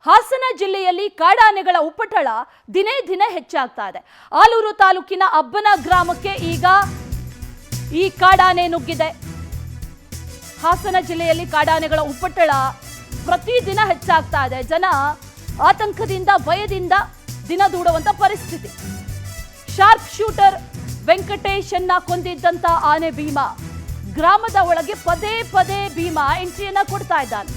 ಹಾಸನ ಜಿಲ್ಲೆಯಲ್ಲಿ ಕಾಡಾನೆಗಳ ಉಪಟಳ ದಿನೇ ದಿನೇ ಹೆಚ್ಚಾಗ್ತಾ ಇದೆ. ಆಲೂರು ತಾಲೂಕಿನ ಅಬ್ಬನ ಗ್ರಾಮಕ್ಕೆ ಈಗ ಈ ಕಾಡಾನೆ ನುಗ್ಗಿದೆ. ಹಾಸನ ಜಿಲ್ಲೆಯಲ್ಲಿ ಕಾಡಾನೆಗಳ ಉಪಟಳ ಪ್ರತಿದಿನ ಹೆಚ್ಚಾಗ್ತಾ ಇದೆ. ಜನ ಆತಂಕದಿಂದ ಭಯದಿಂದ ದಿನ ದೂಡುವಂತ ಪರಿಸ್ಥಿತಿ. ಶಾರ್ಪ್ ಶೂಟರ್ ವೆಂಕಟೇಶನ್ನ ಕೊಂದಿದ್ದಂತ ಆನೆ ಭೀಮಾ ಗ್ರಾಮದ ಒಳಗೆ ಪದೇ ಪದೇ ಭೀಮಾ ಎಂಟ್ರಿಯನ್ನ ಕೊಡ್ತಾ ಇದ್ದಾನೆ.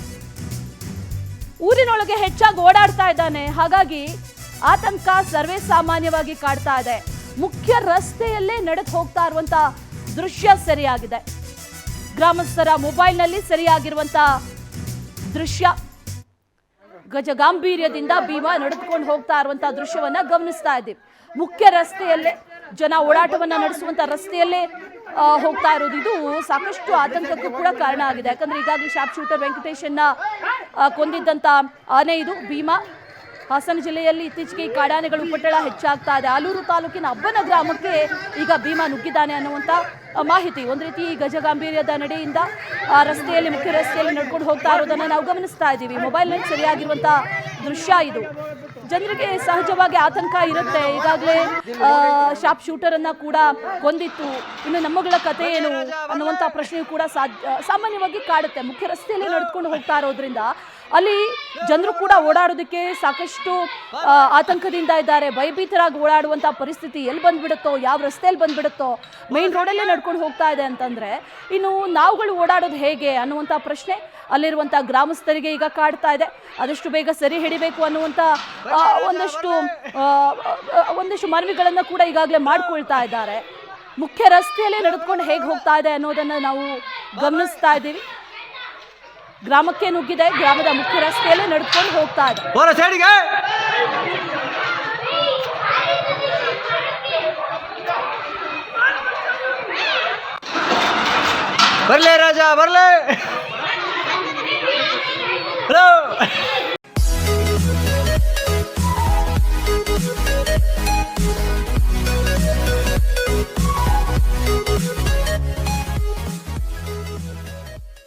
ಊರಿನೊಳಗೆ ಹೆಚ್ಚಾಗಿ ಓಡಾಡ್ತಾ ಇದ್ದಾನೆ. ಹಾಗಾಗಿ ಆತಂಕ ಸರ್ವೇ ಸಾಮಾನ್ಯವಾಗಿ ಕಾಡ್ತಾ ಇದೆ. ಮುಖ್ಯ ರಸ್ತೆಯಲ್ಲೇ ನಡೆದು ಹೋಗ್ತಾ ಇರುವಂತ ದೃಶ್ಯ ಸೆರೆಯಾಗಿದೆ. ಗ್ರಾಮಸ್ಥರ ಮೊಬೈಲ್ನಲ್ಲಿ ಸೆರೆಯಾಗಿರುವಂತ ದೃಶ್ಯ. ಗಜಗಾಂಭೀರ್ಯದಿಂದ ಭೀಮಾ ನಡೆದುಕೊಂಡು ಹೋಗ್ತಾ ಇರುವಂತ ದೃಶ್ಯವನ್ನ ಗಮನಿಸ್ತಾ ಇದ್ದೀವಿ. ಮುಖ್ಯ ರಸ್ತೆಯಲ್ಲೇ ಜನ ಓಡಾಟವನ್ನ ನಡೆಸುವಂತ ರಸ್ತೆಯಲ್ಲೇ ಹೋಗ್ತಾ ಇರೋದು ಇದು ಸಾಕಷ್ಟು ಆತಂಕಕ್ಕೂ ಕೂಡ ಕಾರಣ ಆಗಿದೆ. ಯಾಕಂದ್ರೆ ಈಗಾಗಲೇ ಶಾರ್ಪ್ ಶೂಟರ್ ವೆಂಕಟೇಶನ್ನ ಕೊಂದಿದ್ದಂತ ಆನೆ ಇದು ಭೀಮಾ. ಹಾಸನ ಜಿಲ್ಲೆಯಲ್ಲಿ ಇತ್ತೀಚೆಗೆ ಕಾಡಾನೆಗಳ ಉಪಟಳ ಹೆಚ್ಚಾಗ್ತಾ ಇದೆ. ಆಲೂರು ತಾಲೂಕಿನ ಅಬ್ಬನ ಗ್ರಾಮಕ್ಕೆ ಈಗ ಭೀಮಾ ನುಗ್ಗಿದ್ದಾನೆ ಅನ್ನುವಂಥ ಮಾಹಿತಿ. ಒಂದು ರೀತಿ ಗಜಗಾಂಭೀರ್ಯದ ನಡೆಯಿಂದ ರಸ್ತೆಯಲ್ಲಿ ಮುಖ್ಯ ರಸ್ತೆಯಲ್ಲಿ ನಡ್ಕೊಂಡು ಹೋಗ್ತಾ ಇರೋದನ್ನ ನಾವು ಗಮನಿಸ್ತಾ ಇದ್ದೀವಿ. ಮೊಬೈಲ್ನಲ್ಲಿ ಸರಿಯಾಗಿರುವಂಥ ದೃಶ್ಯ ಇದು. ಜನರಿಗೆ ಸಹಜವಾಗಿ ಆತಂಕ ಇರುತ್ತೆ. ಈಗಾಗಲೇ ಶಾರ್ಪ್ ಶೂಟರ್ ಅನ್ನ ಕೂಡ ಕೊಂದಿತ್ತು. ಇನ್ನು ನಮ್ಮಗಳ ಕಥೆ ಏನು ಅನ್ನುವಂಥ ಪ್ರಶ್ನೆಯೂ ಕೂಡ ಸಾಮಾನ್ಯವಾಗಿ ಕಾಡುತ್ತೆ. ಮುಖ್ಯ ರಸ್ತೆಯಲ್ಲಿ ನಡೆದುಕೊಂಡು ಹೋಗ್ತಾ ಇರೋದ್ರಿಂದ ಅಲ್ಲಿ ಜನರು ಕೂಡ ಓಡಾಡೋದಕ್ಕೆ ಸಾಕಷ್ಟು ಆತಂಕದಿಂದ ಇದ್ದಾರೆ. ಭಯಭೀತರಾಗಿ ಓಡಾಡುವಂಥ ಪರಿಸ್ಥಿತಿ ಎಲ್ಲಿ ಬಂದ್ಬಿಡುತ್ತೋ, ಯಾವ ರಸ್ತೆಯಲ್ಲಿ ಬಂದ್ಬಿಡುತ್ತೋ, ಮೇನ್ ರೋಡಲ್ಲೇ ನಡ್ಕೊಂಡು ಹೋಗ್ತಾ ಇದೆ ಅಂತಂದರೆ ಇನ್ನು ನಾವುಗಳು ಓಡಾಡೋದು ಹೇಗೆ ಅನ್ನುವಂಥ ಪ್ರಶ್ನೆ ಅಲ್ಲಿರುವಂಥ ಗ್ರಾಮಸ್ಥರಿಗೆ ಈಗ ಕಾಡ್ತಾ ಇದೆ. ಆದಷ್ಟು ಬೇಗ ಸರಿ ಹಿಡಿಬೇಕು ಅನ್ನುವಂಥ ಒಂದಷ್ಟು ಮನವಿಗಳನ್ನು ಕೂಡ ಈಗಾಗಲೇ ಮಾಡ್ಕೊಳ್ತಾ ಇದ್ದಾರೆ. ಮುಖ್ಯ ರಸ್ತೆಯಲ್ಲೇ ನಡೆದುಕೊಂಡು ಹೇಗೆ ಹೋಗ್ತಾ ಇದೆ ಅನ್ನೋದನ್ನು ನಾವು ಗಮನಿಸ್ತಾ ಇದ್ದೀವಿ. ಗ್ರಾಮಕ್ಕೆ ನುಗ್ಗಿದೆ. ಗ್ರಾಮದ ಮುಖ್ಯ ರಸ್ತೆಯಲ್ಲೇ ನಡೆದುಕೊಂಡು ಹೋಗ್ತಾ ಇದೆ. ಬರ್ಲೇ ರಾಜ ಬರ್ಲೇ. ಹಲೋ